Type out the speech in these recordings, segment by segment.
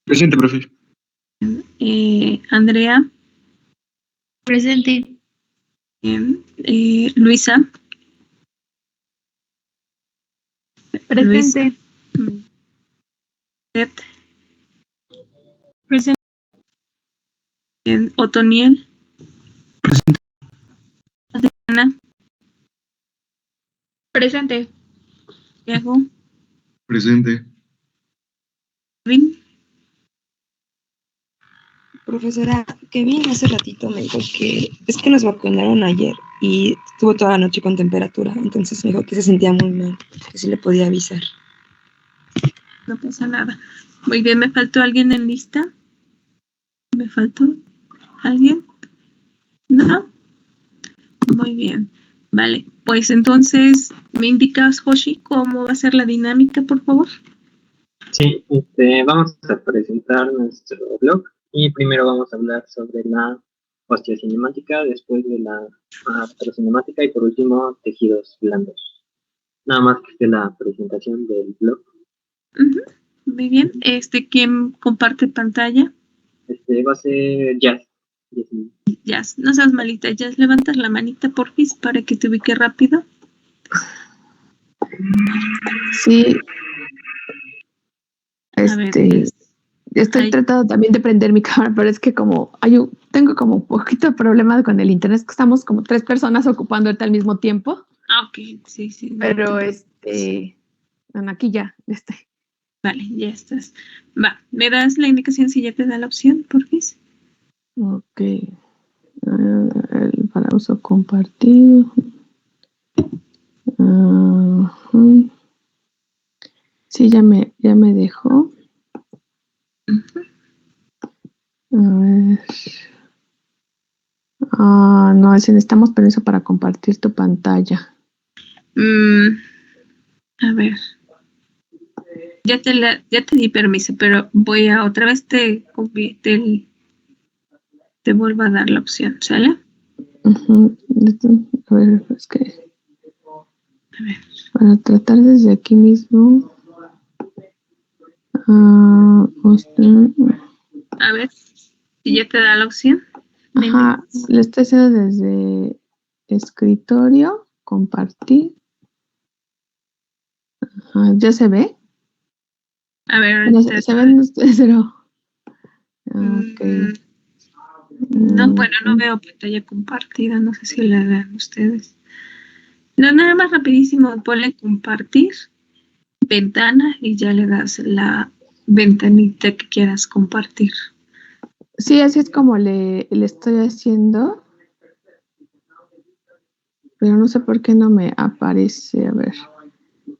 Presente, profe. Andrea. Presente. Luisa. Presente. Luisa. Presente. Otoniel. Presente. Adriana. Presente. Diego. Presente. Kevin. Profesora, Kevin hace ratito me dijo que es que nos vacunaron ayer y estuvo toda la noche con temperatura, entonces me dijo que se sentía muy mal, que sí le podía avisar. No pasa nada. Muy bien, ¿me faltó alguien en lista? ¿Me faltó alguien? ¿No? Muy bien. Vale, pues entonces, ¿me indicas, Hoshi, cómo va a ser la dinámica, por favor? Sí, vamos a presentar nuestro blog y primero vamos a hablar sobre la osteocinemática, después de la artrocinemática y por último tejidos blandos. Nada más que esté la presentación del blog. Muy bien. ¿Quién comparte pantalla? Va a ser Jazz. Jazz, no seas malita. Jazz, levantas la manita, porfis, para que te ubique rápido. Sí. Estoy tratando también de prender mi cámara, pero es que como tengo como un poquito de problema con el internet, es que estamos como 3 personas ocupando ahorita al mismo tiempo. Ok, sí. Pero bueno, aquí ya estoy. Vale, ya estás. Va, ¿me das la indicación si ya te da la opción, porfis? Ok. Para uso compartido. Sí, ya me dejó. A ver. No, necesitamos permiso para compartir tu pantalla. A ver. Ya te di permiso, pero voy a otra vez te vuelvo a dar la opción, ¿sale? A ver, es que a ver. Para tratar desde aquí mismo. A ver, si ya te da la opción. Ajá, lo estoy haciendo desde escritorio, compartir. Ajá, ¿ya se ve? A ver, bueno, se ven ustedes, pero... Okay. No, bueno, no veo pantalla compartida, no sé si la vean ustedes. No, nada más rapidísimo, ponle compartir, ventana y ya le das la ventanita que quieras compartir. Sí, así es como le estoy haciendo. Pero no sé por qué no me aparece. A ver,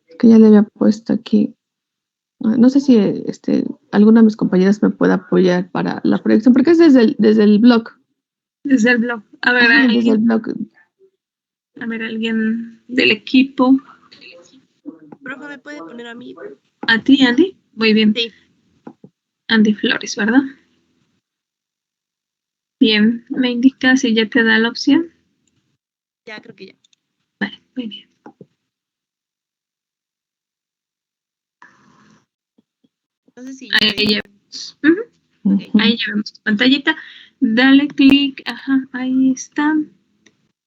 es que ya le había puesto aquí. No sé si alguno de mis compañeros me puede apoyar para la proyección, porque es desde el blog. Desde el blog. A ver, desde el blog. A ver, alguien del equipo. Profe, ¿me puede poner a mí? ¿A ti, Andy? Muy bien. Sí. Andy Flores, ¿verdad? Bien, ¿me indica si ya te da la opción? Ya, creo que ya. Vale, muy bien. No sé si ahí ya vemos. Ahí ya vemos tu pantallita. Dale clic, ahí está.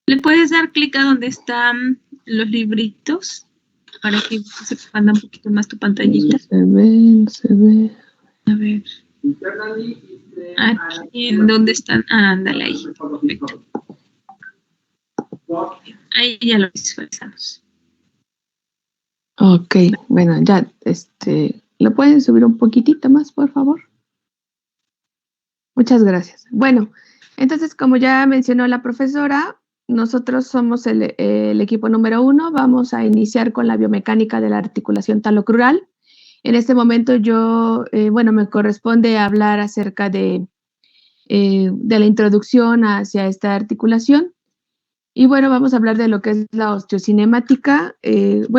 ¿Le puedes dar clic a donde están los libritos? Para que se expanda un poquito más tu pantallita. Se ve. A ver. Aquí, ¿en dónde están? Ándale ahí. Perfecto. Ahí ya lo visualizamos. Ok, bueno, ya, ¿lo pueden subir un poquitito más, por favor? Muchas gracias. Bueno, entonces, como ya mencionó la profesora, nosotros somos el equipo número 1. Vamos a iniciar con la biomecánica de la articulación talocrural. En este momento me corresponde hablar acerca de la introducción hacia esta articulación. Y bueno, vamos a hablar de lo que es la osteocinemática.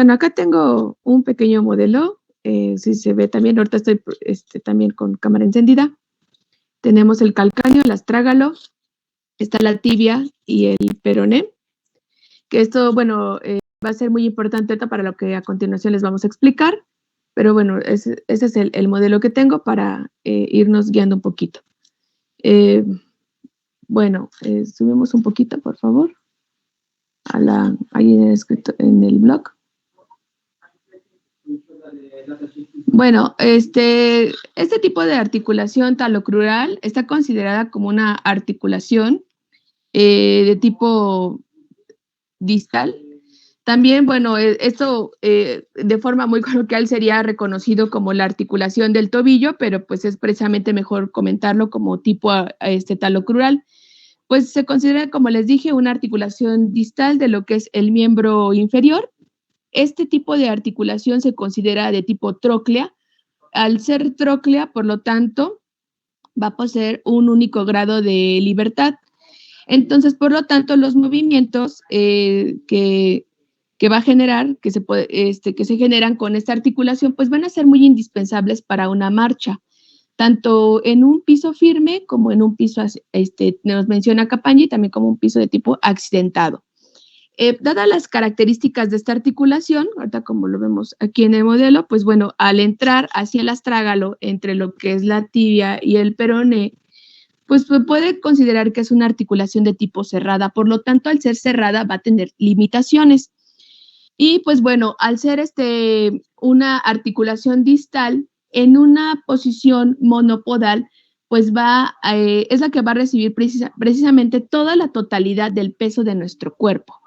Acá tengo un pequeño modelo. Si se ve también, ahorita estoy también con cámara encendida. Tenemos el calcáneo, el astrágalo, está la tibia y el peroné, que esto, va a ser muy importante para lo que a continuación les vamos a explicar. Pero bueno, ese es el modelo que tengo para irnos guiando un poquito. Bueno, subimos un poquito, por favor, ahí en el blog. Bueno, este tipo de articulación talocrural está considerada como una articulación de tipo distal. También, bueno, esto de forma muy coloquial sería reconocido como la articulación del tobillo, pero pues es precisamente mejor comentarlo como tipo talocrural. Pues se considera, como les dije, una articulación distal de lo que es el miembro inferior. Este tipo de articulación se considera de tipo tróclea. Al ser tróclea, por lo tanto, va a poseer un único grado de libertad. Entonces, por lo tanto, los movimientos que va a generar, que se generan con esta articulación, pues van a ser muy indispensables para una marcha, tanto en un piso firme como en un piso, nos menciona Capangi, también como un piso de tipo accidentado. Dadas las características de esta articulación, ahorita como lo vemos aquí en el modelo, pues bueno, al entrar hacia el astrágalo entre lo que es la tibia y el peroné, pues se puede considerar que es una articulación de tipo cerrada, por lo tanto, al ser cerrada va a tener limitaciones. Y pues bueno, al ser una articulación distal en una posición monopodal, pues es la que va a recibir precisamente toda la totalidad del peso de nuestro cuerpo.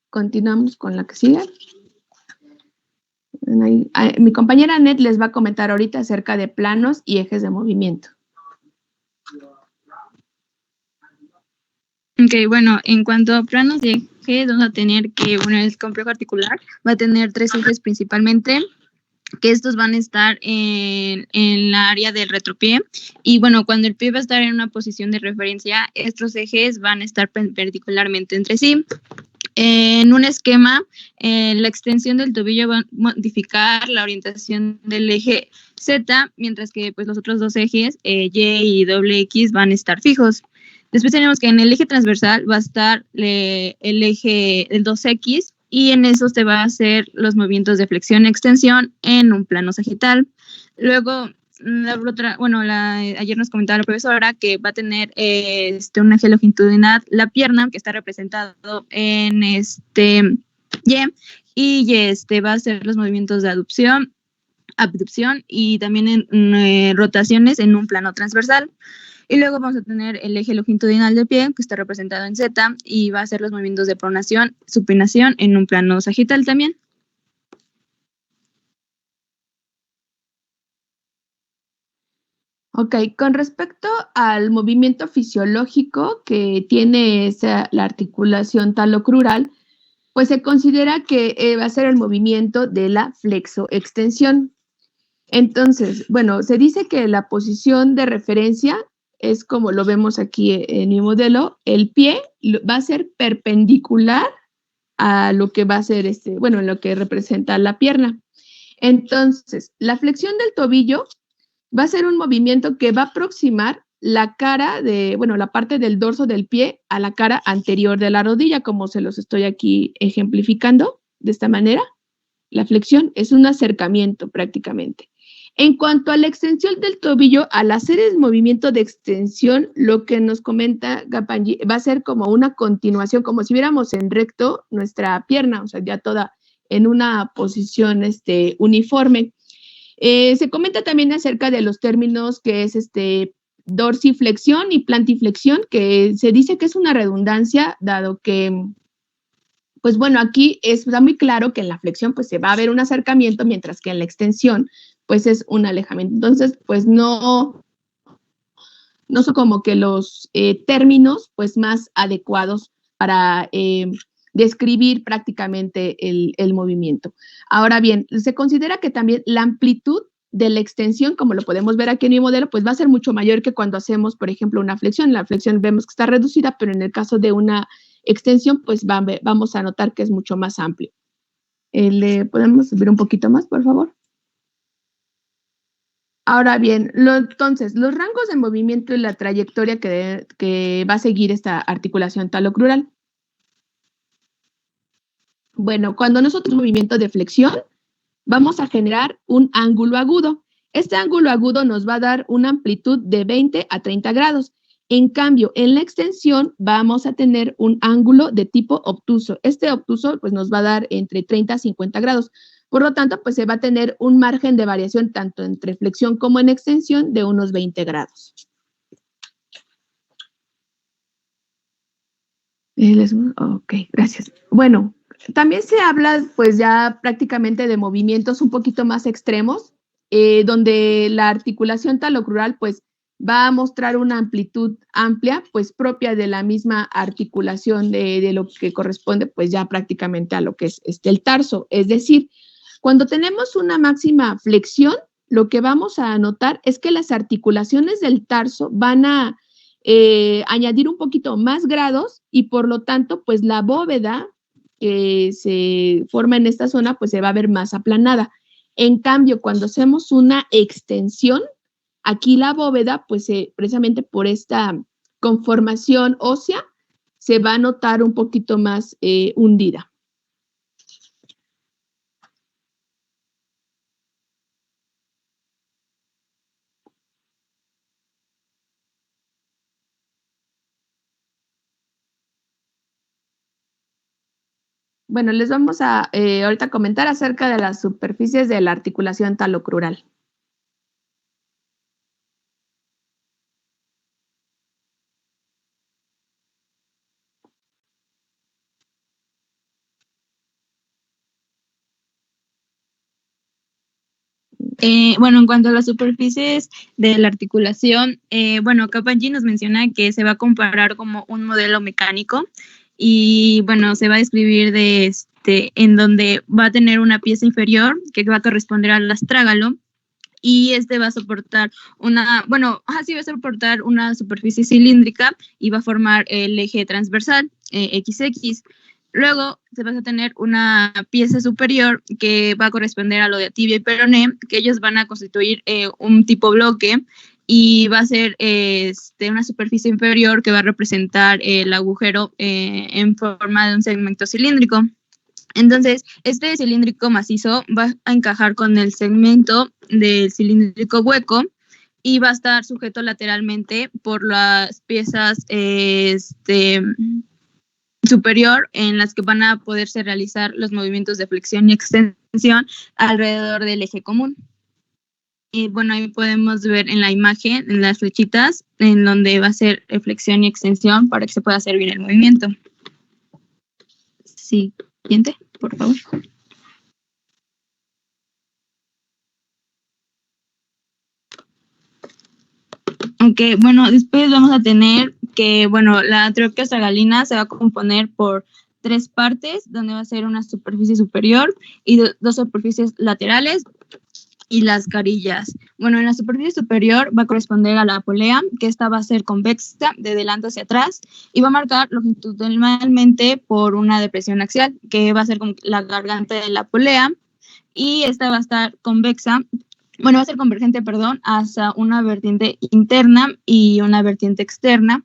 Continuamos con la que sigue. Mi compañera Annette les va a comentar ahorita acerca de planos y ejes de movimiento. Ok, bueno, en cuanto a planos de ejes, vamos a tener que, bueno, el complejo articular va a tener 3 ejes principalmente, que estos van a estar en la área del retropié. Y bueno, cuando el pie va a estar en una posición de referencia, estos ejes van a estar perpendicularmente entre sí. En un esquema, la extensión del tobillo va a modificar la orientación del eje Z, mientras que pues, los otros 2 ejes, Y y X, van a estar fijos. Después tenemos que en el eje transversal va a estar el eje del 2X, y en eso se va a hacer los movimientos de flexión y extensión en un plano sagital. Luego, ayer nos comentaba la profesora que va a tener un eje longitudinal, la pierna, que está representado en Y, y va a hacer los movimientos de abducción y también en rotaciones en un plano transversal. Y luego vamos a tener el eje longitudinal del pie, que está representado en Z, y va a hacer los movimientos de pronación, supinación en un plano sagital también. Ok, con respecto al movimiento fisiológico que tiene la articulación talocrural, pues se considera que va a ser el movimiento de la flexoextensión. Entonces, bueno, se dice que la posición de referencia es como lo vemos aquí en mi modelo, el pie va a ser perpendicular a lo que va a ser en lo que representa la pierna. Entonces, la flexión del tobillo va a ser un movimiento que va a aproximar la parte del dorso del pie a la cara anterior de la rodilla, como se los estoy aquí ejemplificando de esta manera. La flexión es un acercamiento prácticamente. En cuanto a la extensión del tobillo, al hacer el movimiento de extensión, lo que nos comenta Capangi va a ser como una continuación, como si viéramos en recto nuestra pierna, o sea, ya toda en una posición uniforme. Se comenta también acerca de los términos que es dorsiflexión y plantiflexión, que se dice que es una redundancia, dado que, pues bueno, aquí está muy claro que en la flexión pues se va a ver un acercamiento, mientras que en la extensión pues es un alejamiento. Entonces, pues no son como que los términos pues más adecuados para describir prácticamente el movimiento. Ahora bien, se considera que también la amplitud de la extensión, como lo podemos ver aquí en mi modelo, pues va a ser mucho mayor que cuando hacemos, por ejemplo, una flexión. La flexión vemos que está reducida, pero en el caso de una extensión, pues vamos a notar que es mucho más amplio. ¿Le podemos subir un poquito más, por favor? Ahora bien, entonces, los rangos de movimiento y la trayectoria que va a seguir esta articulación talocrural. Bueno, cuando nosotros movimiento de flexión, vamos a generar un ángulo agudo. Este ángulo agudo nos va a dar una amplitud de 20 a 30 grados. En cambio, en la extensión vamos a tener un ángulo de tipo obtuso. Este obtuso pues, nos va a dar entre 30 a 50 grados. Por lo tanto, pues se va a tener un margen de variación tanto entre flexión como en extensión de unos 20 grados. Ok, gracias. Bueno, también se habla pues ya prácticamente de movimientos un poquito más extremos, donde la articulación talocrural pues va a mostrar una amplitud amplia, pues propia de la misma articulación de lo que corresponde pues ya prácticamente a lo que es el tarso. Es decir, cuando tenemos una máxima flexión, lo que vamos a notar es que las articulaciones del tarso van a añadir un poquito más grados y por lo tanto pues la bóveda que se forma en esta zona pues se va a ver más aplanada. En cambio, cuando hacemos una extensión, aquí la bóveda, pues precisamente por esta conformación ósea, se va a notar un poquito más hundida. Bueno, les vamos a ahorita comentar acerca de las superficies de la articulación talocrural. Bueno, en cuanto a las superficies de la articulación, bueno, Kaplan-G nos menciona que se va a comparar como un modelo mecánico y, bueno, se va a describir en donde va a tener una pieza inferior que va a corresponder al astrágalo y va a soportar va a soportar una superficie cilíndrica y va a formar el eje transversal, XX. Luego se va a tener una pieza superior que va a corresponder a lo de tibia y peroné, que ellos van a constituir un tipo bloque y va a ser una superficie inferior que va a representar el agujero en forma de un segmento cilíndrico. Entonces, este cilíndrico macizo va a encajar con el segmento del cilíndrico hueco y va a estar sujeto lateralmente por las piezas superior en las que van a poderse realizar los movimientos de flexión y extensión alrededor del eje común. Y bueno, ahí podemos ver en la imagen, en las flechitas, en donde va a ser flexión y extensión para que se pueda hacer bien el movimiento. Siguiente, por favor. Ok, bueno, después vamos a tener que, bueno, la troqueostragalina se va a componer por 3 partes, donde va a ser una superficie superior y 2 superficies laterales y las carillas. Bueno, en la superficie superior va a corresponder a la polea, que esta va a ser convexa de delante hacia atrás y va a marcar longitudinalmente por una depresión axial, que va a ser como la garganta de la polea, y esta va a estar convexa. Bueno, va a ser convergente, hacia una vertiente interna y una vertiente externa.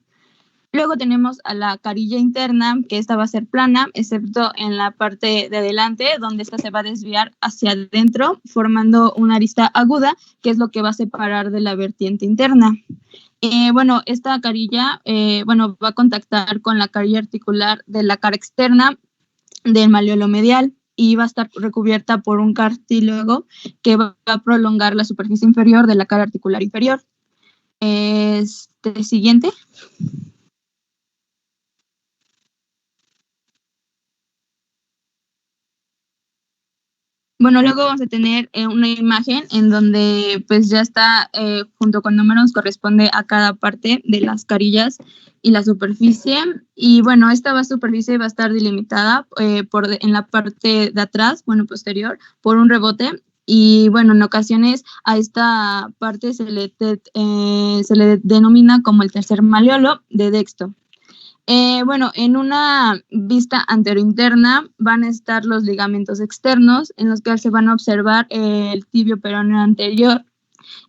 Luego tenemos a la carilla interna, que esta va a ser plana, excepto en la parte de adelante, donde esta se va a desviar hacia adentro, formando una arista aguda, que es lo que va a separar de la vertiente interna. Bueno, esta carilla va a contactar con la carilla articular de la cara externa del malleolo medial y va a estar recubierta por un cartílago que va a prolongar la superficie inferior de la cara articular inferior. Siguiente. Bueno, luego vamos a tener una imagen en donde pues ya está junto con números, corresponde a cada parte de las carillas y la superficie. Y bueno, esta superficie va a estar delimitada en la parte de atrás, posterior, por un rebote. Y bueno, en ocasiones a esta parte se le denomina como el tercer malleolo de Dexto. En una vista anterointerna van a estar los ligamentos externos, en los que se van a observar el tibio peroneo anterior,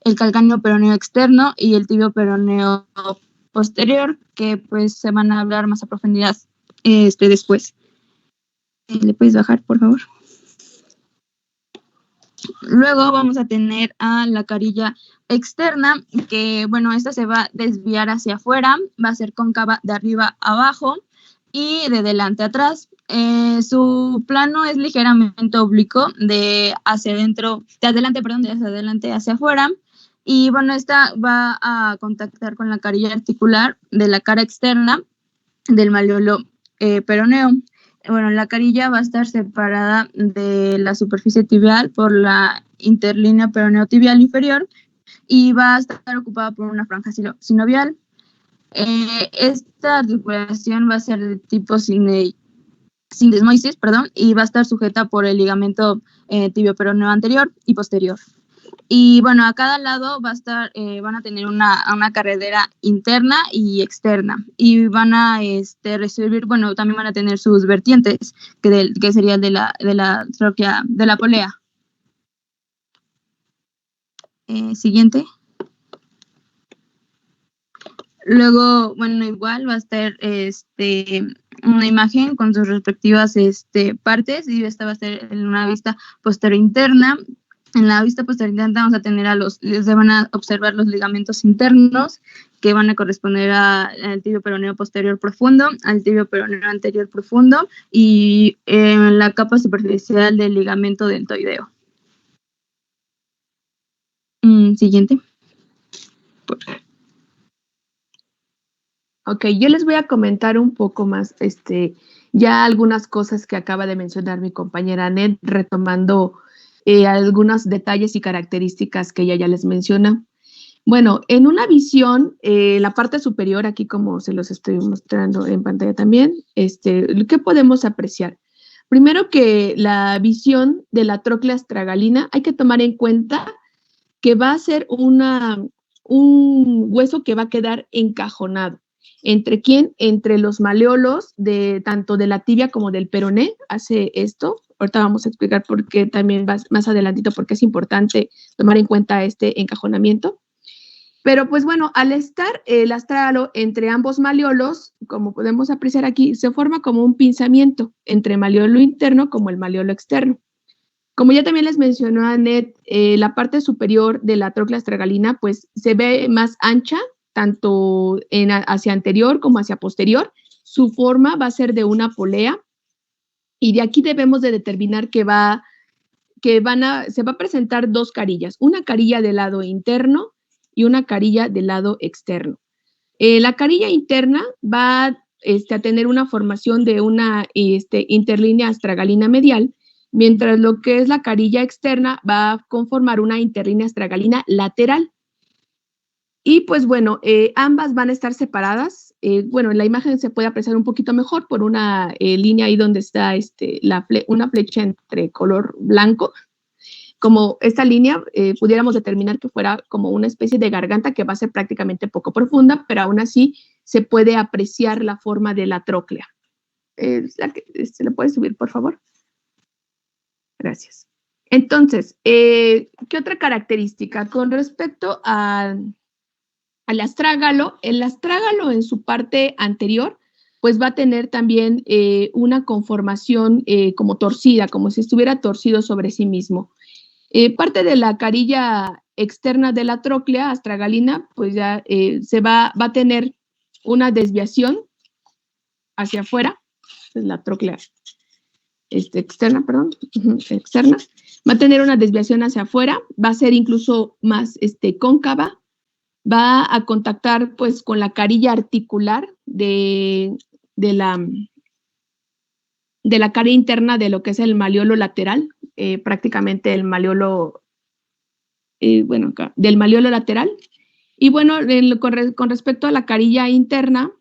el calcáneo peroneo externo y el tibio peroneo posterior, que pues se van a hablar más a profundidad después. ¿Le puedes bajar, por favor? Luego vamos a tener a la carilla externa, que bueno, esta se va a desviar hacia afuera, va a ser cóncava de arriba a abajo y de delante a atrás. Su plano es ligeramente oblicuo de hacia adentro, de hacia adelante hacia afuera. Y bueno, esta va a contactar con la carilla articular de la cara externa del malleolo peroneo. Bueno, la carilla va a estar separada de la superficie tibial por la interlínea peroneo-tibial inferior y va a estar ocupada por una franja sinovial. Esta articulación va a ser de tipo sindesmosis, y va a estar sujeta por el ligamento tibio-peroneo anterior y posterior. Y bueno, a cada lado van a tener una carredera interna y externa. Y van a recibir, bueno, también van a tener sus vertientes, que serían de la tróquea, de la polea. Siguiente. Luego, bueno, igual va a estar una imagen con sus respectivas partes, y esta va a ser en una vista posterior interna. En la vista posterior interna vamos a tener se van a observar los ligamentos internos, que van a corresponder al tibio peroneo posterior profundo, al tibio peroneo anterior profundo y la capa superficial del ligamento deltoideo. Siguiente. Ok, yo les voy a comentar un poco más, ya algunas cosas que acaba de mencionar mi compañera Anet, retomando algunos detalles y características que ella ya les menciona. Bueno, en una visión, la parte superior, aquí como se los estoy mostrando en pantalla también, ¿qué podemos apreciar? Primero que la visión de la tróclea astragalina, hay que tomar en cuenta que va a ser un hueso que va a quedar encajonado. ¿Entre quién? Entre los maleolos tanto de la tibia como del peroné, hace esto. Ahorita vamos a explicar por qué también más adelantito, porque es importante tomar en cuenta este encajonamiento. Pero pues bueno, al estar el astrágalo entre ambos maleolos, como podemos apreciar aquí, se forma como un pinzamiento entre maleolo interno como el maleolo externo. Como ya también les mencionó Anet, la parte superior de la tróclea astragalina pues se ve más ancha, tanto hacia anterior como hacia posterior. Su forma va a ser de una polea, y de aquí debemos de determinar se va a presentar dos carillas, una carilla del lado interno y una carilla del lado externo. La carilla interna va a tener una formación de una interlínea astragalina medial, mientras lo que es la carilla externa va a conformar una interlínea astragalina lateral. Y pues bueno, ambas van a estar separadas. Bueno, en la imagen se puede apreciar un poquito mejor por una línea ahí donde está una flecha entre color blanco. Como esta línea pudiéramos determinar que fuera como una especie de garganta que va a ser prácticamente poco profunda, pero aún así se puede apreciar la forma de la tróclea. ¿Le puedes subir, por favor? Gracias. Entonces, ¿qué otra característica? Con respecto al astrágalo, el astrágalo en su parte anterior, pues va a tener también una conformación como torcida, como si estuviera torcido sobre sí mismo. Parte de la carilla externa de la tróclea astragalina, pues ya va a tener una desviación hacia afuera, es la tróclea externa, perdón, externa, va a tener una desviación hacia afuera, va a ser incluso más cóncava, va a contactar pues con la carilla articular de la cara interna de lo que es el maleolo lateral, prácticamente el maleolo, del maleolo lateral. Y bueno, con respecto a la carilla interna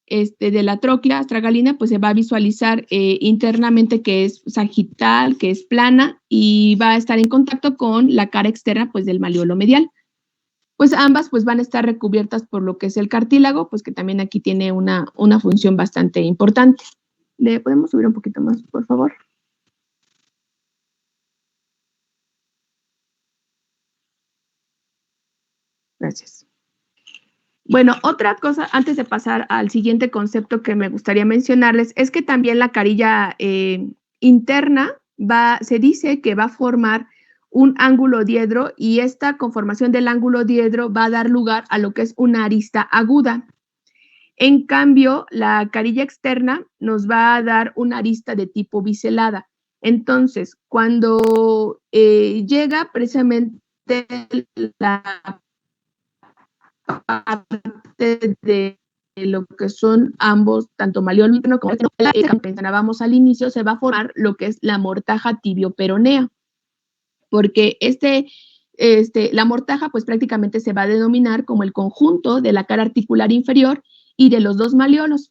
de la tróclea astragalina, pues se va a visualizar internamente que es sagital, que es plana, y va a estar en contacto con la cara externa pues del maleolo medial. Pues ambas pues van a estar recubiertas por lo que es el cartílago, pues que también aquí tiene una función bastante importante. ¿Le podemos subir un poquito más, por favor? Gracias. Bueno, otra cosa, antes de pasar al siguiente concepto que me gustaría mencionarles, es que también la carilla interna se dice que va a formar un ángulo diedro y esta conformación del ángulo diedro va a dar lugar a lo que es una arista aguda. En cambio, la carilla externa nos va a dar una arista de tipo biselada. Entonces, cuando llega precisamente la parte de lo que son ambos, tanto maleolo interno como externo, que mencionábamos al inicio, se va a formar lo que es la mortaja tibioperonea, porque la mortaja pues prácticamente se va a denominar como el conjunto de la cara articular inferior y de los dos maleolos,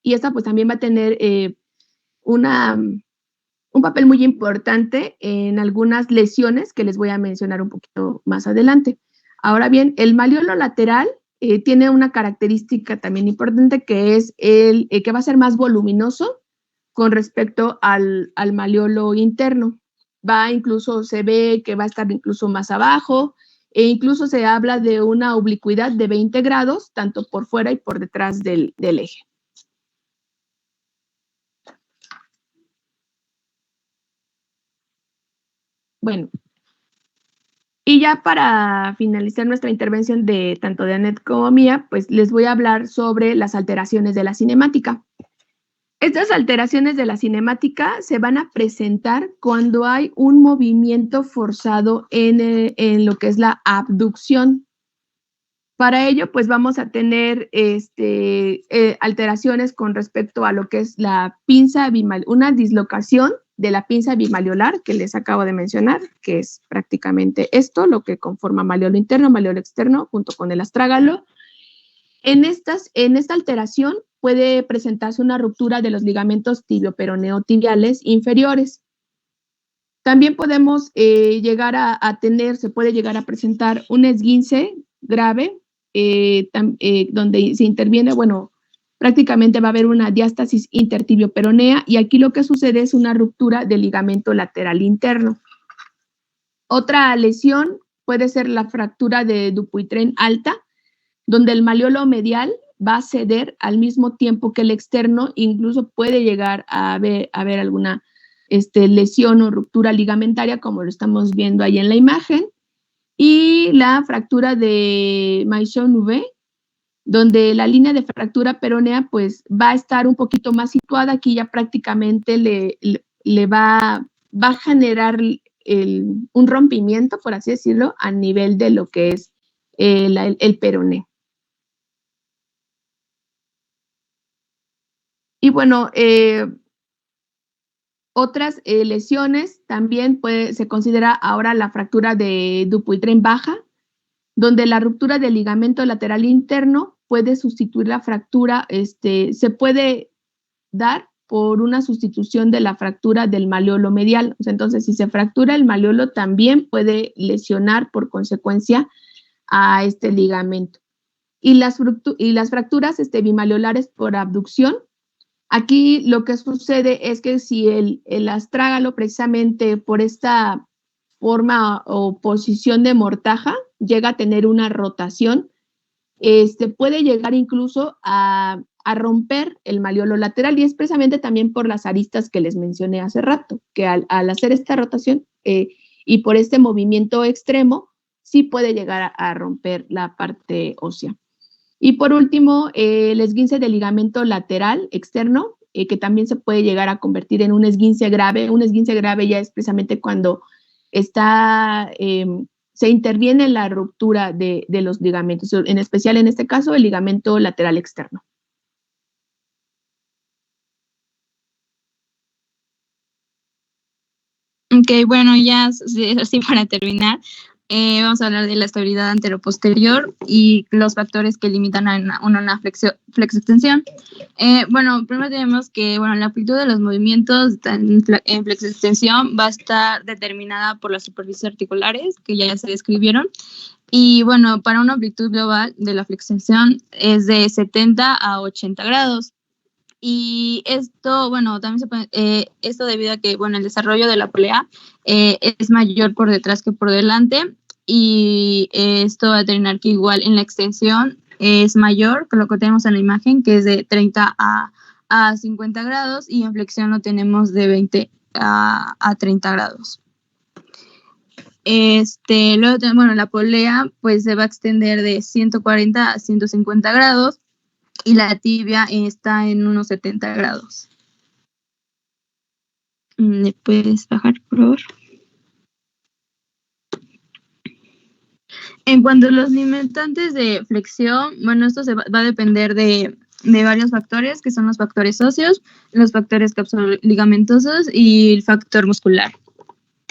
y esta pues también va a tener un papel muy importante en algunas lesiones que les voy a mencionar un poquito más adelante. Ahora bien, el maleolo lateral tiene una característica también importante que es que va a ser más voluminoso con respecto al maleolo interno. Se ve que va a estar incluso más abajo e incluso se habla de una oblicuidad de 20 grados, tanto por fuera y por detrás del eje. Bueno, y ya para finalizar nuestra intervención de tanto de Anet como mía, pues les voy a hablar sobre las alteraciones de la cinemática. Estas alteraciones de la cinemática se van a presentar cuando hay un movimiento forzado en lo que es la abducción. Para ello, pues vamos a tener alteraciones con respecto a lo que es la pinza bimaliolar, una dislocación de la pinza bimaliolar que les acabo de mencionar, que es prácticamente esto, lo que conforma maleolo interno, maleolo externo, junto con el astrágalo. En esta alteración puede presentarse una ruptura de los ligamentos tibioperoneo-tibiales inferiores. También podemos se puede llegar a presentar un esguince grave, donde se interviene, prácticamente va a haber una diástasis intertibioperonea y aquí lo que sucede es una ruptura del ligamento lateral interno. Otra lesión puede ser la fractura de Dupuytren alta, donde el maleolo medial va a ceder al mismo tiempo que el externo, incluso puede llegar a haber alguna lesión o ruptura ligamentaria, como lo estamos viendo ahí en la imagen, y la fractura de Maillot-Nouvet, donde la línea de fractura peronea pues va a estar un poquito más situada, aquí ya prácticamente le va a generar un rompimiento, por así decirlo, a nivel de lo que es el peroné. Y bueno, otras lesiones también se considera ahora la fractura de Dupuytren baja, donde la ruptura del ligamento lateral interno puede sustituir la fractura, se puede dar por una sustitución de la fractura del maleolo medial. O sea, entonces, si se fractura el maleolo, también puede lesionar por consecuencia a este ligamento. Y las fracturas bimaleolares por abducción, aquí lo que sucede es que si el astrágalo, precisamente por esta forma o posición de mortaja, llega a tener una rotación, puede llegar incluso a romper el maleolo lateral, y es precisamente también por las aristas que les mencioné hace rato, que al hacer esta rotación y por este movimiento extremo, sí puede llegar a romper la parte ósea. Y por último, el esguince del ligamento lateral externo, que también se puede llegar a convertir en un esguince grave. Un esguince grave ya es precisamente cuando se interviene en la ruptura de los ligamentos, en especial en este caso el ligamento lateral externo. Ok, bueno, ya así para terminar, vamos a hablar de la estabilidad anteroposterior y los factores que limitan a una flexoextensión. Bueno, primero tenemos que la amplitud de los movimientos en flexoextensión va a estar determinada por las superficies articulares, que ya se describieron. Y bueno, para una amplitud global de la flexoextensión es de 70 a 80 grados. Y esto, también se puede, esto debido a que, el desarrollo de la polea es mayor por detrás que por delante, y esto va a determinar que igual en la extensión es mayor, con lo que tenemos en la imagen, que es de 30 a 50 grados, y en flexión lo tenemos de 20 a 30 grados. Luego, bueno, la polea pues se va a extender de 140 a 150 grados y la tibia está en unos 70 grados. ¿Me puedes bajar, por favor? En cuanto a los limitantes de flexión, bueno, esto va a depender de varios factores, que son los factores óseos, los factores capsuloligamentosos y el factor muscular.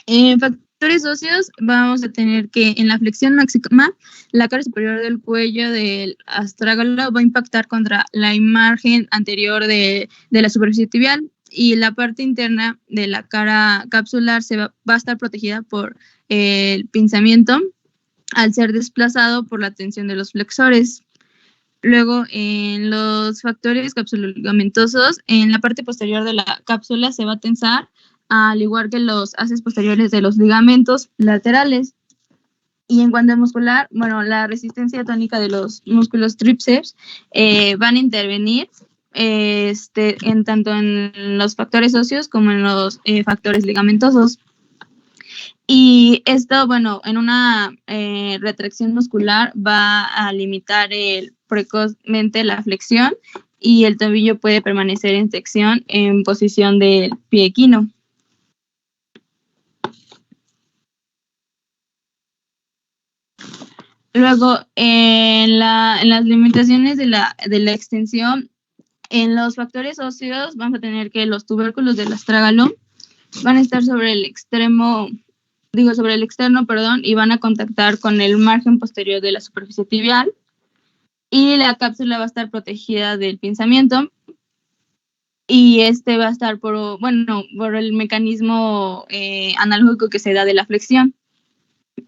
En factores óseos vamos a tener que en la flexión máxima, la cara superior del cuello del astrágalo va a impactar contra la margen anterior de la superficie tibial y la parte interna de la cara capsular va a estar protegida por el pinzamiento al ser desplazado por la tensión de los flexores. Luego, en los factores capsuloligamentosos, en la parte posterior de la cápsula se va a tensar, al igual que los haces posteriores de los ligamentos laterales. Y en cuanto a muscular, bueno, la resistencia tónica de los músculos tríceps van a intervenir en tanto en los factores óseos como en los factores ligamentosos. Y esto, bueno, en una retracción muscular va a limitar precozmente la flexión y el tobillo puede permanecer en flexión en posición del pie equino. Luego, en las limitaciones de la extensión, en los factores óseos vamos a tener que los tubérculos del astrágalo van a estar sobre el externo, y van a contactar con el margen posterior de la superficie tibial y la cápsula va a estar protegida del pinzamiento y va a estar por el mecanismo analógico que se da de la flexión.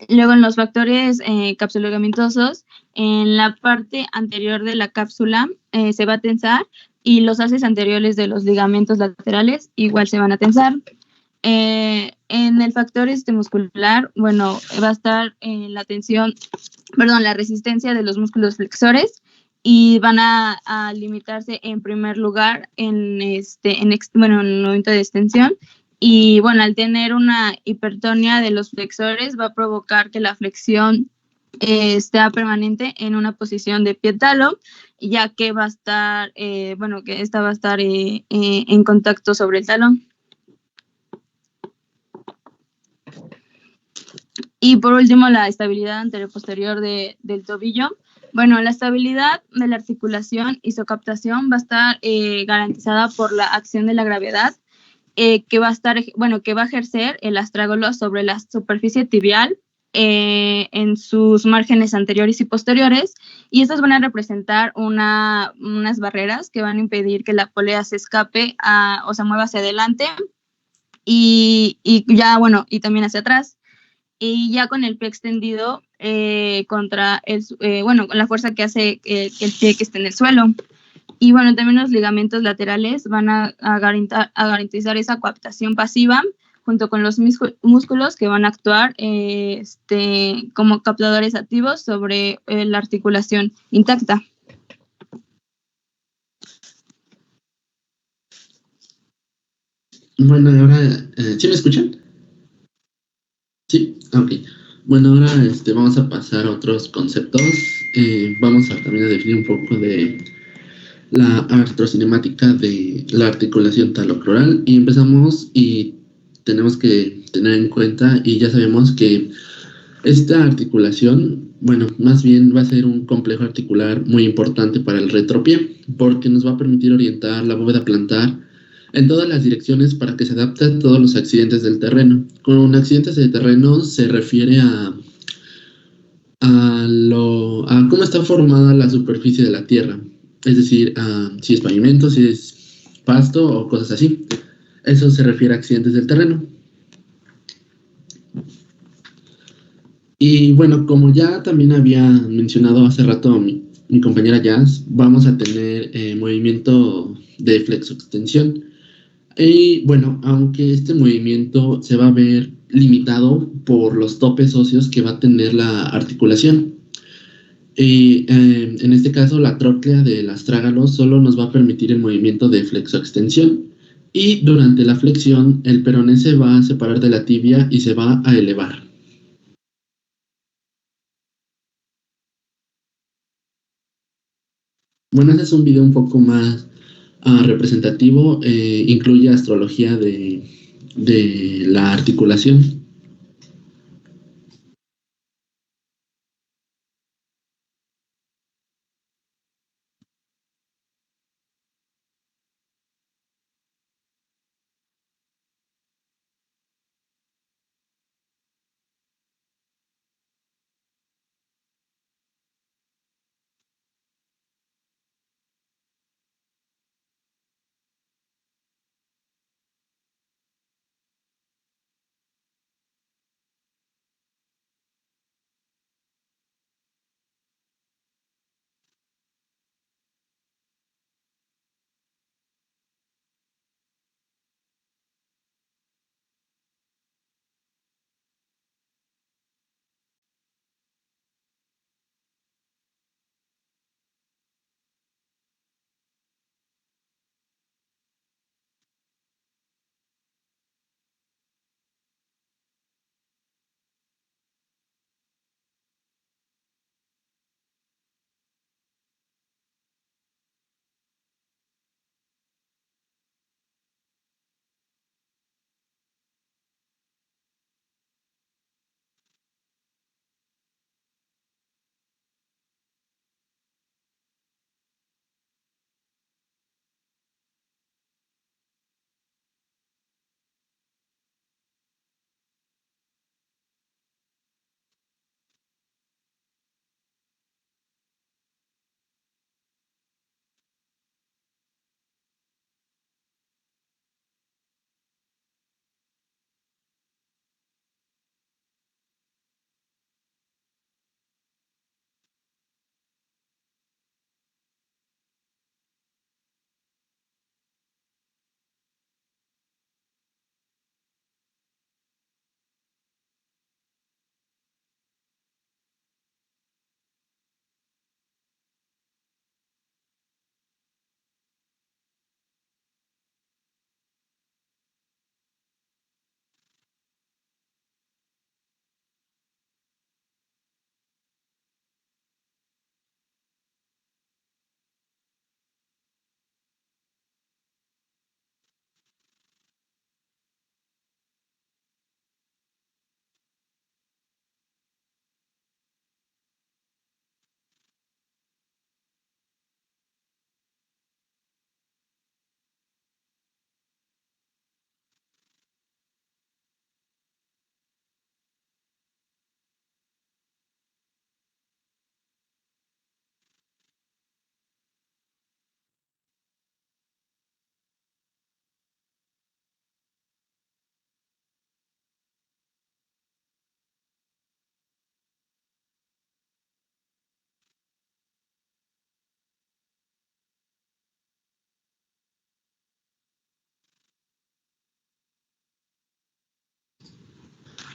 Luego en los factores capsulogamentosos, en la parte anterior de la cápsula se va a tensar y los haces anteriores de los ligamentos laterales igual se van a tensar. En el factor muscular, bueno, va a estar la resistencia de los músculos flexores y van a limitarse en primer lugar en el momento de extensión. Y bueno, al tener una hipertonia de los flexores va a provocar que la flexión esté permanente en una posición de pie talo, ya que va a estar, que esta va a estar en contacto sobre el talón. Y por último, la estabilidad anteroposterior del tobillo. Bueno, la estabilidad de la articulación isocaptación va a estar garantizada por la acción de la gravedad que va a ejercer el astrágalo sobre la superficie tibial en sus márgenes anteriores y posteriores, y estas van a representar unas barreras que van a impedir que la polea se escape o se mueva hacia adelante y también hacia atrás. Y ya con el pie extendido contra con la fuerza que hace que el pie que esté en el suelo. Y bueno, también los ligamentos laterales van a garantizar esa coaptación pasiva junto con los músculos que van a actuar como captadores activos sobre la articulación intacta. Bueno, ahora, ¿sí me escuchan? Sí, ok. Bueno, ahora vamos a pasar a otros conceptos. Vamos a también a definir un poco de la artrocinemática de la articulación talocrural y empezamos y tenemos que tener en cuenta y ya sabemos que esta articulación, más bien va a ser un complejo articular muy importante para el retropié porque nos va a permitir orientar la bóveda plantar en todas las direcciones para que se adapte a todos los accidentes del terreno. Con accidentes de terreno se refiere a cómo está formada la superficie de la tierra, es decir, si es pavimento, si es pasto o cosas así. Eso se refiere a accidentes del terreno. Y bueno, como ya también había mencionado hace rato mi compañera Jazz, vamos a tener movimiento de flexoextensión. Y bueno, aunque este movimiento se va a ver limitado por los topes óseos que va a tener la articulación. Y en este caso, la tróclea del astrágalo solo nos va a permitir el movimiento de flexoextensión. Y durante la flexión, el peroné se va a separar de la tibia y se va a elevar. Bueno, ese es un video un poco más representativo, incluye astrología de la articulación.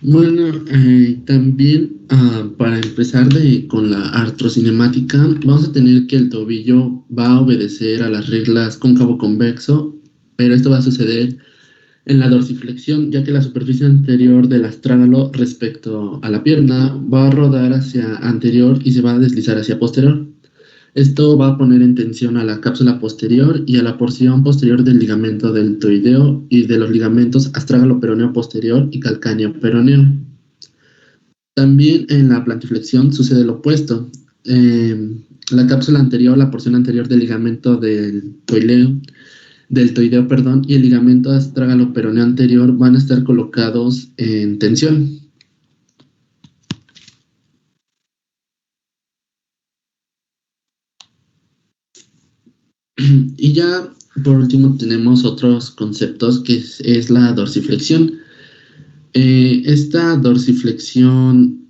Bueno, también para empezar con la artrocinemática, vamos a tener que el tobillo va a obedecer a las reglas cóncavo-convexo, pero esto va a suceder en la dorsiflexión, ya que la superficie anterior del astrágalo respecto a la pierna va a rodar hacia anterior y se va a deslizar hacia posterior. Esto va a poner en tensión a la cápsula posterior y a la porción posterior del ligamento deltoideo y de los ligamentos astrágalo-peroneo posterior y calcáneo-peroneo. También en la plantiflexión sucede lo opuesto. La cápsula anterior, la porción anterior del ligamento deltoideo, y el ligamento astrágalo-peroneo anterior van a estar colocados en tensión. Y ya por último tenemos otros conceptos que es la dorsiflexión. Esta dorsiflexión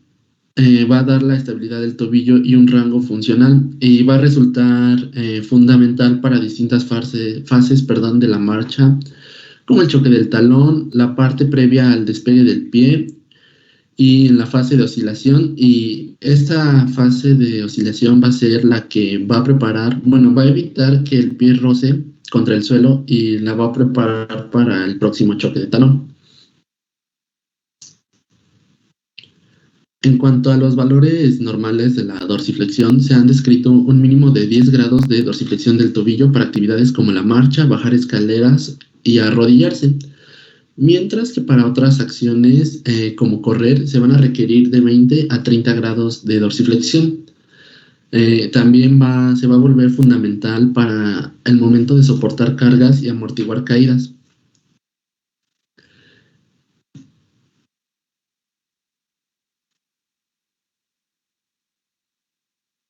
va a dar la estabilidad del tobillo y un rango funcional y va a resultar fundamental para distintas fases de la marcha, como el choque del talón, la parte previa al despegue del pie y en la fase de oscilación. Y esta fase de oscilación va a ser la que va a va a evitar que el pie roce contra el suelo y la va a preparar para el próximo choque de talón. En cuanto a los valores normales de la dorsiflexión, se han descrito un mínimo de 10 grados de dorsiflexión del tobillo para actividades como la marcha, bajar escaleras y arrodillarse, mientras que para otras acciones como correr se van a requerir de 20 a 30 grados de dorsiflexión. También se va a volver fundamental para el momento de soportar cargas y amortiguar caídas.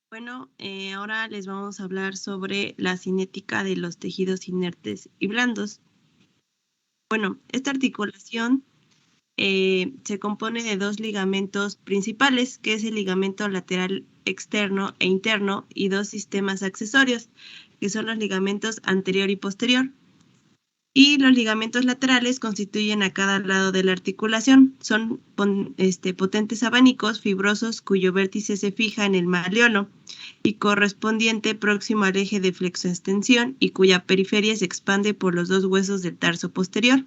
Bueno, ahora les vamos a hablar sobre la cinética de los tejidos inertes y blandos. Bueno, esta articulación se compone de dos ligamentos principales, que es el ligamento lateral externo e interno, y dos sistemas accesorios, que son los ligamentos anterior y posterior. Y los ligamentos laterales constituyen a cada lado de la articulación. Son potentes abanicos fibrosos cuyo vértice se fija en el maleolo y correspondiente próximo al eje de flexoextensión y cuya periferia se expande por los dos huesos del tarso posterior.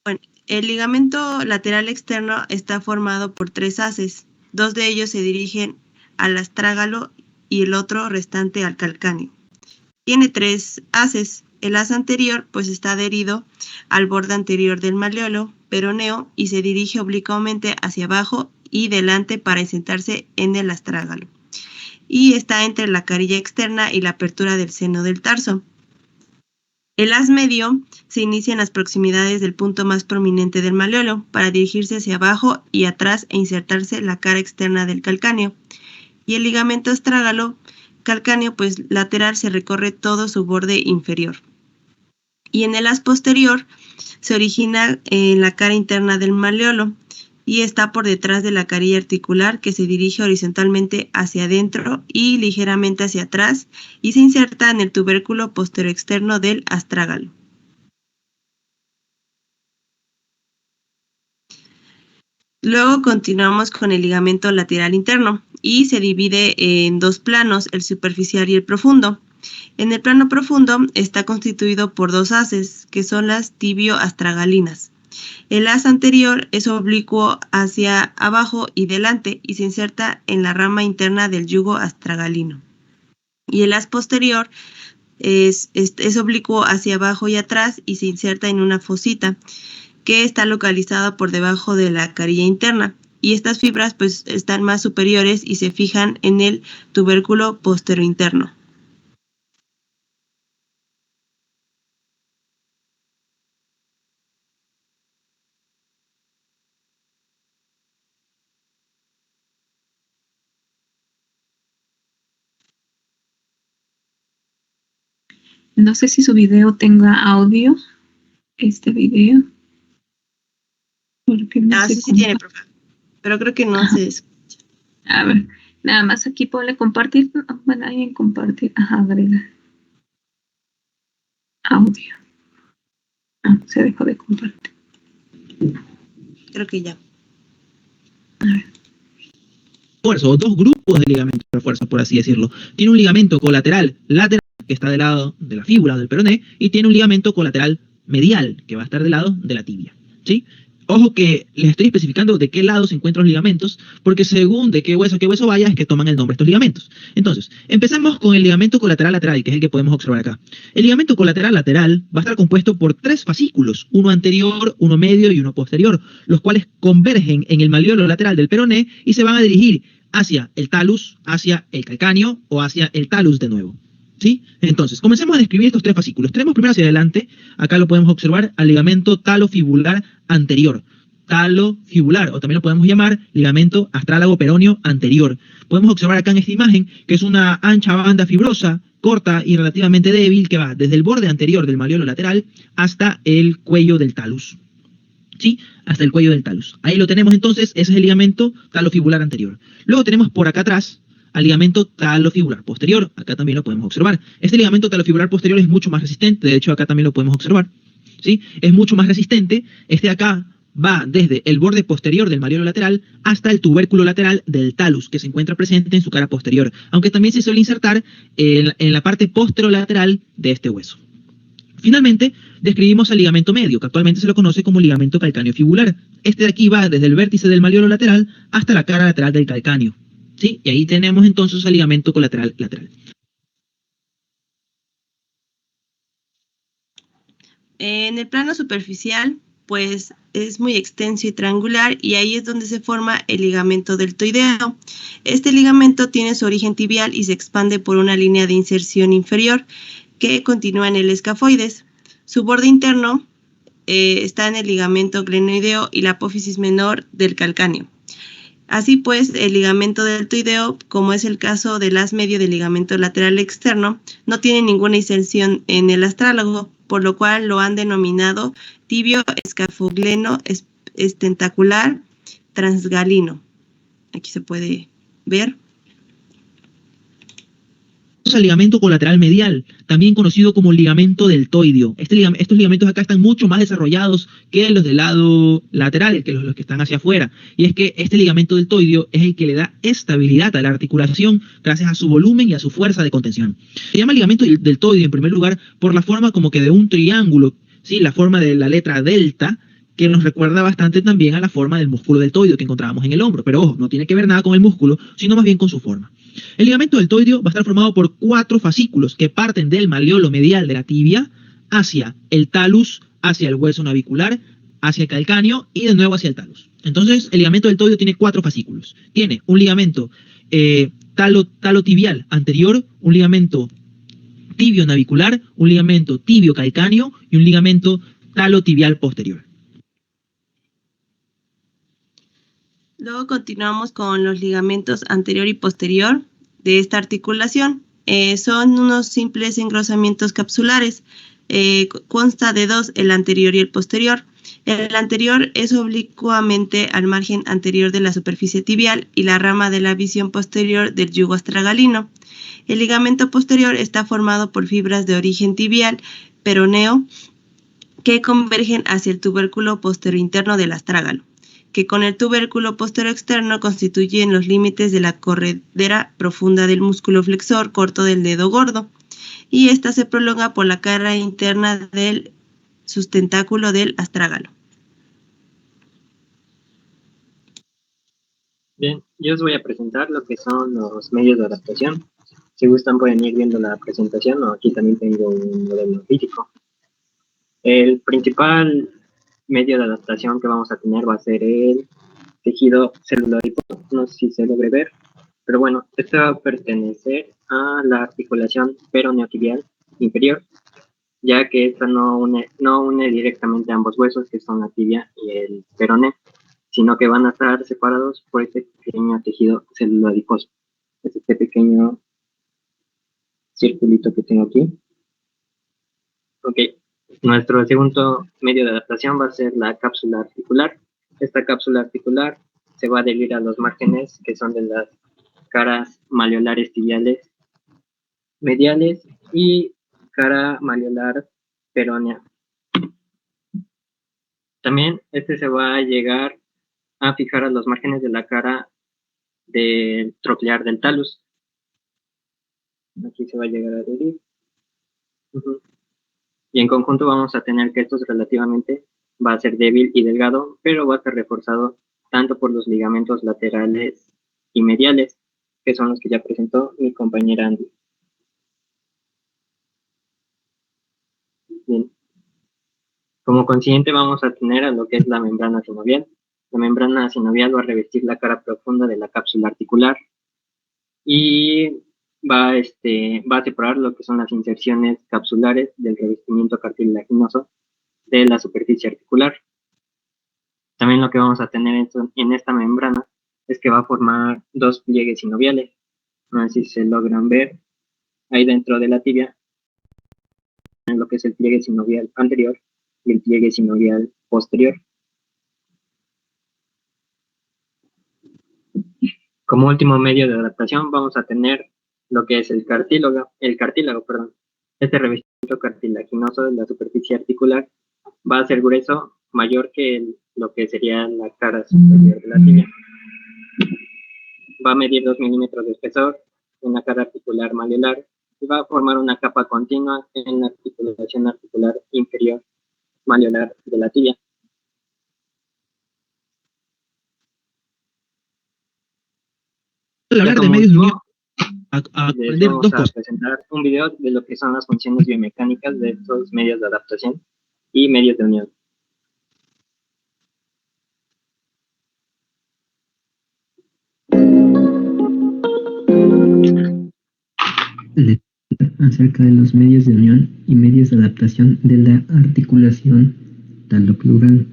Bueno, el ligamento lateral externo está formado por 3 haces. 2 de ellos se dirigen al astrágalo y el otro restante al calcáneo. Tiene 3 haces. El haz anterior pues está adherido al borde anterior del maleolo peroneo y se dirige oblicuamente hacia abajo y delante para sentarse en el astrágalo. Y está entre la carilla externa y la apertura del seno del tarso. El haz medio se inicia en las proximidades del punto más prominente del maleolo para dirigirse hacia abajo y atrás e insertarse la cara externa del calcáneo. Y el ligamento astrágalo calcáneo pues lateral se recorre todo su borde inferior. Y en el haz posterior se origina en la cara interna del maleolo y está por detrás de la carilla articular, que se dirige horizontalmente hacia adentro y ligeramente hacia atrás y se inserta en el tubérculo posteroexterno del astrágalo. Luego continuamos con el ligamento lateral interno y se divide en 2 planos, el superficial y el profundo. En el plano profundo está constituido por 2 haces, que son las tibio-astragalinas. El haz anterior es oblicuo hacia abajo y delante y se inserta en la rama interna del yugo astragalino. Y el haz posterior es oblicuo hacia abajo y atrás y se inserta en una fosita que está localizada por debajo de la carilla interna. Y estas fibras pues están más superiores y se fijan en el tubérculo posterointerno. No sé si su video tenga audio, este video. Porque no sé Sí cómo. tiene, profe. Pero creo que no se escucha. A ver, nada más aquí ponle compartir. Bueno, alguien compartir. Ajá, agrega. Audio. Se dejó de compartir. Creo que ya. Refuerzo, 2 grupos de ligamento de refuerzo, por así decirlo. Tiene un ligamento colateral lateral, que está del lado de la fíbula del peroné, y tiene un ligamento colateral medial, que va a estar del lado de la tibia, ¿sí? Ojo que les estoy especificando de qué lado se encuentran los ligamentos, porque según de qué hueso vaya es que toman el nombre estos ligamentos. Entonces, empezamos con el ligamento colateral lateral, que es el que podemos observar acá. El ligamento colateral lateral va a estar compuesto por 3 fascículos, uno anterior, uno medio y uno posterior, los cuales convergen en el maleolo lateral del peroné y se van a dirigir hacia el talus, hacia el calcáneo o hacia el talus de nuevo. ¿Sí? Entonces, comencemos a describir estos 3 fascículos. Tenemos primero hacia adelante, acá lo podemos observar, al ligamento talofibular anterior. Talofibular, o también lo podemos llamar ligamento astrálago peroneo anterior. Podemos observar acá en esta imagen que es una ancha banda fibrosa, corta y relativamente débil, que va desde el borde anterior del maleolo lateral hasta el cuello del talus. ¿Sí? Hasta el cuello del talus. Ahí lo tenemos entonces, ese es el ligamento talofibular anterior. Luego tenemos por acá atrás al ligamento talofibular posterior, acá también lo podemos observar. Este ligamento talofibular posterior es mucho más resistente, de hecho acá también lo podemos observar, ¿sí? Es mucho más resistente, este de acá va desde el borde posterior del maleolo lateral hasta el tubérculo lateral del talus, que se encuentra presente en su cara posterior, aunque también se suele insertar en la parte posterolateral de este hueso. Finalmente, describimos al ligamento medio, que actualmente se lo conoce como ligamento calcáneo fibular. Este de aquí va desde el vértice del malleolo lateral hasta la cara lateral del calcáneo. ¿Sí? Y ahí tenemos entonces el ligamento colateral lateral. En el plano superficial, pues es muy extenso y triangular y ahí es donde se forma el ligamento deltoideo. Este ligamento tiene su origen tibial y se expande por una línea de inserción inferior que continúa en el escafoides. Su borde interno está en el ligamento glenoideo y la apófisis menor del calcáneo. Así pues, el ligamento deltoideo, como es el caso del haz medio del ligamento lateral externo, no tiene ninguna inserción en el astrálago, por lo cual lo han denominado tibio escafogleno estentacular transgalino. Aquí se puede ver. Al ligamento colateral medial, también conocido como ligamento deltoideo. Estos ligamentos acá están mucho más desarrollados que los del lado lateral, que los que están hacia afuera. Y es que este ligamento deltoideo es el que le da estabilidad a la articulación gracias a su volumen y a su fuerza de contención. Se llama ligamento deltoideo en primer lugar por la forma como que de un triángulo, ¿sí? La forma de la letra delta, que nos recuerda bastante también a la forma del músculo deltoideo que encontrábamos en el hombro. Pero ojo, no tiene que ver nada con el músculo, sino más bien con su forma. El ligamento deltoideo va a estar formado por 4 fascículos que parten del malleolo medial de la tibia hacia el talus, hacia el hueso navicular, hacia el calcáneo y de nuevo hacia el talus. Entonces, el ligamento deltoideo tiene 4 fascículos. Tiene un ligamento talotibial anterior, un ligamento tibio navicular, un ligamento tibio calcáneo y un ligamento talotibial posterior. Luego continuamos con los ligamentos anterior y posterior de esta articulación. Son unos simples engrosamientos capsulares. Consta de 2, el anterior y el posterior. El anterior es oblicuamente al margen anterior de la superficie tibial y la rama de la visión posterior del yugo astragalino. El ligamento posterior está formado por fibras de origen tibial, peroneo, que convergen hacia el tubérculo posterior interno del astrágalo, que con el tubérculo posterior externo constituyen los límites de la corredera profunda del músculo flexor corto del dedo gordo, y esta se prolonga por la cara interna del sustentáculo del astrágalo. Bien, yo os voy a presentar lo que son los medios de adaptación. Si gustan pueden ir viendo la presentación, o aquí también tengo un modelo físico. El principal medio de adaptación que vamos a tener va a ser el tejido celular adiposo. No sé si se logre ver, pero bueno, este va a pertenecer a la articulación peroneotibial inferior, ya que esta no une directamente ambos huesos, que son la tibia y el peroné, sino que van a estar separados por este pequeño tejido celular adiposo. Es este pequeño circulito que tengo aquí. Ok. Nuestro segundo medio de adaptación va a ser la cápsula articular. Esta cápsula articular se va a adherir a los márgenes que son de las caras malleolares tibiales mediales y cara malleolar peronea. También este se va a llegar a fijar a los márgenes de la cara del troclear del talus. Aquí se va a llegar a adherir. Y en conjunto vamos a tener que esto relativamente va a ser débil y delgado, pero va a ser reforzado tanto por los ligamentos laterales y mediales, que son los que ya presentó mi compañera Andy. Bien. Como consiguiente vamos a tener a lo que es la membrana sinovial. La membrana sinovial va a revestir la cara profunda de la cápsula articular y va a separar lo que son las inserciones capsulares del revestimiento cartilaginoso de la superficie articular. También lo que vamos a tener en esta membrana es que va a formar 2 pliegues sinoviales. No sé si se logran ver ahí dentro de la tibia, en lo que es el pliegue sinovial anterior y el pliegue sinovial posterior. Como último medio de adaptación vamos a tener lo que es el cartílago. Este revestimiento cartilaginoso de la superficie articular va a ser grueso, mayor que lo que sería la cara superior de la tibia. Va a medir 2 milímetros de espesor en la cara articular malleolar y va a formar una capa continua en la articulación articular inferior malleolar de la tibia. Al hablar de Como medios de último, unión, a les aprender vamos dos a cosas. presentar un video de lo que son las funciones biomecánicas de estos medios de adaptación y medios de unión. Acerca de los medios de unión y medios de adaptación de la articulación talocrural.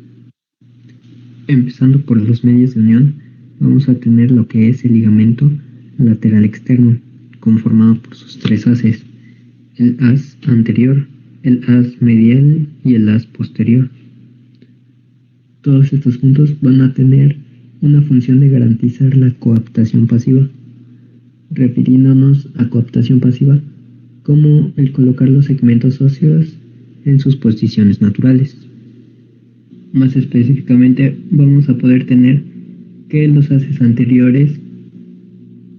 Empezando por los medios de unión, vamos a tener lo que es el ligamento lateral externo, conformado por sus tres haces, el haz anterior, el haz medial y el haz posterior. Todos estos juntos van a tener una función de garantizar la coaptación pasiva, refiriéndonos a coaptación pasiva como el colocar los segmentos óseos en sus posiciones naturales. Más específicamente, vamos a poder tener que los haces anteriores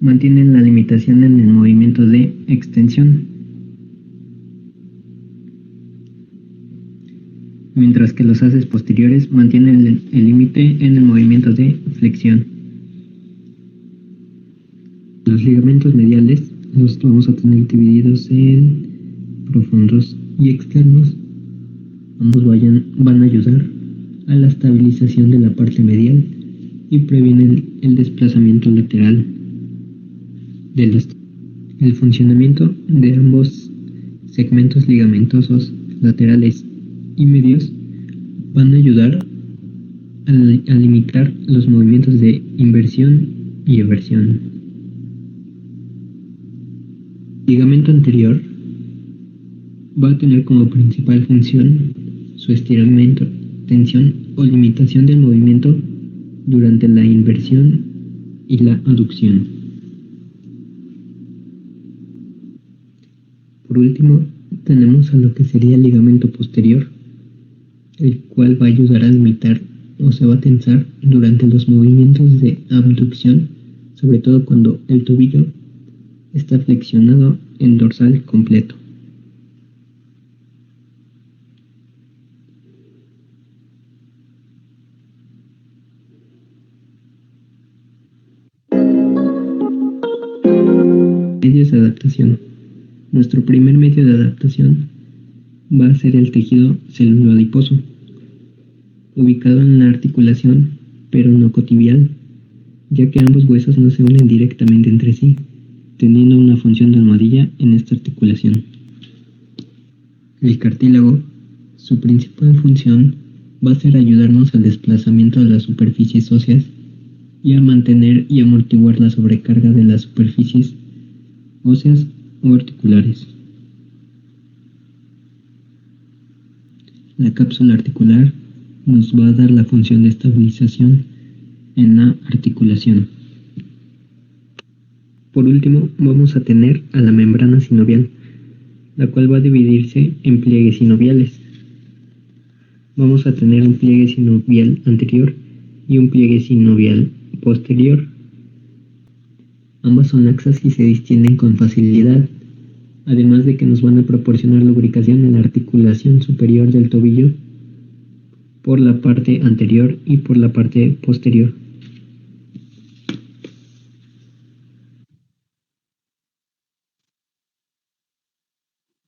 mantienen la limitación en el movimiento de extensión, mientras que los haces posteriores mantienen el límite en el movimiento de flexión. Los ligamentos mediales los vamos a tener divididos en profundos y externos. Ambos van a ayudar a la estabilización de la parte medial y previenen el desplazamiento lateral de los. El funcionamiento de ambos segmentos ligamentosos laterales y medios van a ayudar a limitar los movimientos de inversión y eversión. El ligamento anterior va a tener como principal función su estiramiento, tensión o limitación del movimiento durante la inversión y la aducción. Por último, tenemos a lo que sería el ligamento posterior, el cual va a ayudar a limitar o se va a tensar durante los movimientos de abducción, sobre todo cuando el tobillo está flexionado en dorsal completo. Medios de adaptación. Nuestro primer medio de adaptación va a ser el tejido celuloadiposo, ubicado en la articulación peronocotibial, ya que ambos huesos no se unen directamente entre sí, teniendo una función de almohadilla en esta articulación. El cartílago, su principal función va a ser ayudarnos al desplazamiento de las superficies óseas y a mantener y amortiguar la sobrecarga de las superficies óseas o articulares. La cápsula articular nos va a dar la función de estabilización en la articulación. Por último, vamos a tener a la membrana sinovial, la cual va a dividirse en pliegues sinoviales. Vamos a tener un pliegue sinovial anterior y un pliegue sinovial posterior. Ambas son laxas y se distienden con facilidad, además de que nos van a proporcionar lubricación en la articulación superior del tobillo por la parte anterior y por la parte posterior.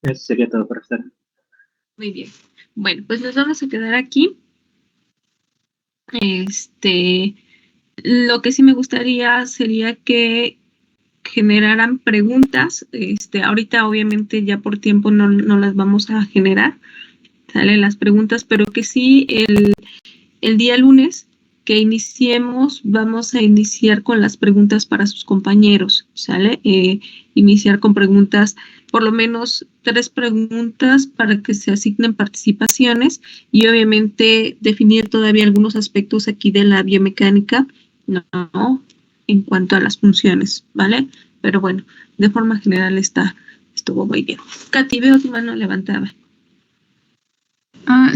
Eso sería todo, profesor. Muy bien. Bueno, pues nos vamos a quedar aquí. Lo que sí me gustaría sería que generaran preguntas. Ahorita obviamente ya por tiempo no las vamos a generar, salen las preguntas, pero que sí el día lunes que iniciemos, vamos a iniciar con las preguntas para sus compañeros, ¿sale? Iniciar con preguntas, por lo menos 3 preguntas para que se asignen participaciones y obviamente definir todavía algunos aspectos aquí de la biomecánica, no en cuanto a las funciones, ¿vale? Pero bueno, de forma general estuvo muy bien. Katy, veo tu mano levantada.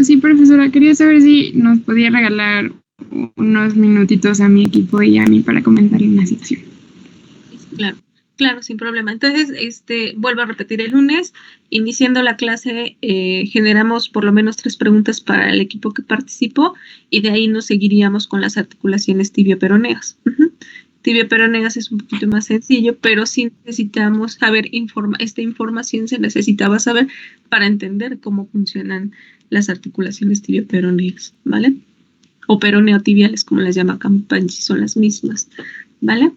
Sí, profesora, quería saber si nos podía regalar unos minutitos a mi equipo y a mí para comentarle una situación. Claro Claro, sin problema. Entonces, vuelvo a repetir, el lunes, iniciando la clase, generamos por lo menos 3 preguntas para el equipo que participó y de ahí nos seguiríamos con las articulaciones tibioperoneas. Tibioperoneas es un poquito más sencillo, pero sí necesitamos saber, esta información se necesitaba saber para entender cómo funcionan las articulaciones tibioperoneas, ¿vale? O peroneotibiales, como las llama Campanchi, son las mismas, ¿vale?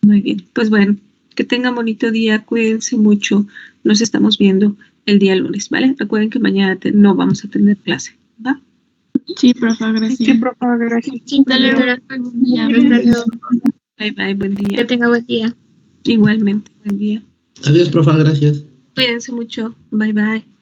Muy bien, pues bueno. Que tengan bonito día, cuídense mucho. Nos estamos viendo el día lunes, ¿vale? Recuerden que mañana no vamos a tener clase, ¿va? Sí, profe, gracias. Sí, por favor, gracias. Hasta luego. Bye, bye, buen día. Que tenga buen día. Igualmente, buen día. Adiós, profa, gracias. Cuídense mucho. Bye, bye.